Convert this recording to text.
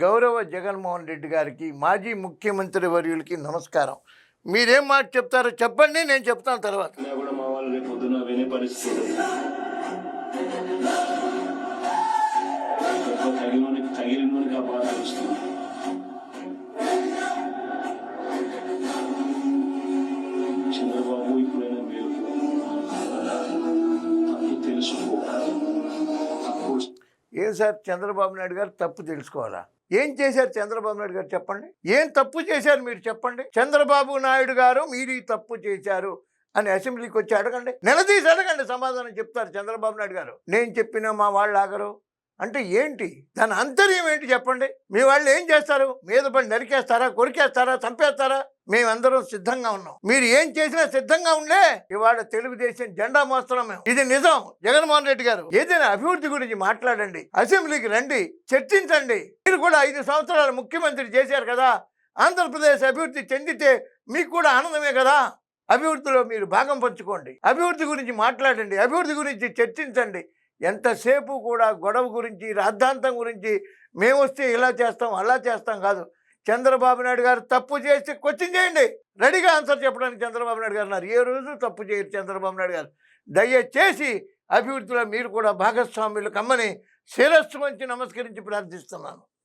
గౌరవ జగన్మోహన్ రెడ్డి గారికి, మాజీ ముఖ్యమంత్రి వర్యులకి నమస్కారం. మీరేం మాట చెప్తారో చెప్పండి, నేను చెప్తాను తర్వాత. కూడా మా వాళ్ళు రేపు పొద్దున వినే పరిస్థితి తగిలినోనికి ఆ బాధ వస్తుంది. చంద్రబాబు ఇప్పుడైనా మీరు తప్పు తెలుసుకో. ఏం సార్ చంద్రబాబు నాయుడు గారు తప్పు తెలుసుకోవాలా? ఏం చేశారు చంద్రబాబు నాయుడు గారు చెప్పండి? ఏం తప్పు చేశారు మీరు చెప్పండి? చంద్రబాబు నాయుడు గారు మీరు ఈ తప్పు చేశారు అని అసెంబ్లీకి వచ్చి అడగండి, నిలదీసి అడగండి, సమాధానం చెప్తారు చంద్రబాబు నాయుడు గారు. నేను చెప్పినా మా వాళ్ళు ఆగరు అంటే ఏంటి? దాని అంతర్యం ఏంటి చెప్పండి? మీ వాళ్ళు ఏం చేస్తారు? మీద పడి నరికేస్తారా, కొరికేస్తారా, చంపేస్తారా? మేమందరం సిద్ధంగా ఉన్నాం. మీరు ఏం చేసినా సిద్ధంగా ఉండే ఇవాళ తెలుగుదేశం జెండా మోస్తున్నాం మేము. ఇది నిజం. జగన్మోహన్ రెడ్డి గారు ఏదైనా అభివృద్ధి గురించి మాట్లాడండి, అసెంబ్లీకి రండి, చర్చించండి. మీరు కూడా 5 సంవత్సరాలు ముఖ్యమంత్రి చేశారు కదా, ఆంధ్రప్రదేశ్ అభివృద్ధి చెందితే మీకు కూడా ఆనందమే కదా. అభివృద్ధిలో మీరు భాగం పంచుకోండి, అభివృద్ధి గురించి మాట్లాడండి, అభివృద్ధి గురించి చర్చించండి. ఎంతసేపు కూడా గొడవ గురించి, రాద్ధాంతం గురించి, మేము వస్తే ఇలా చేస్తాం అలా చేస్తాం కాదు. చంద్రబాబు నాయుడు గారు తప్పు చేస్తే క్వశ్చన్ చేయండి, రెడీగా ఆన్సర్ చెప్పడానికి చంద్రబాబు నాయుడు గారు ఉన్నారు. ఏ రోజు తప్పు చేయరు చంద్రబాబు నాయుడు గారు. దయచేసి అభివృద్ధిలో మీరు కూడా భాగస్వాములు కమ్మని శిరస్సు వంచి నమస్కరించి ప్రార్థిస్తున్నాను.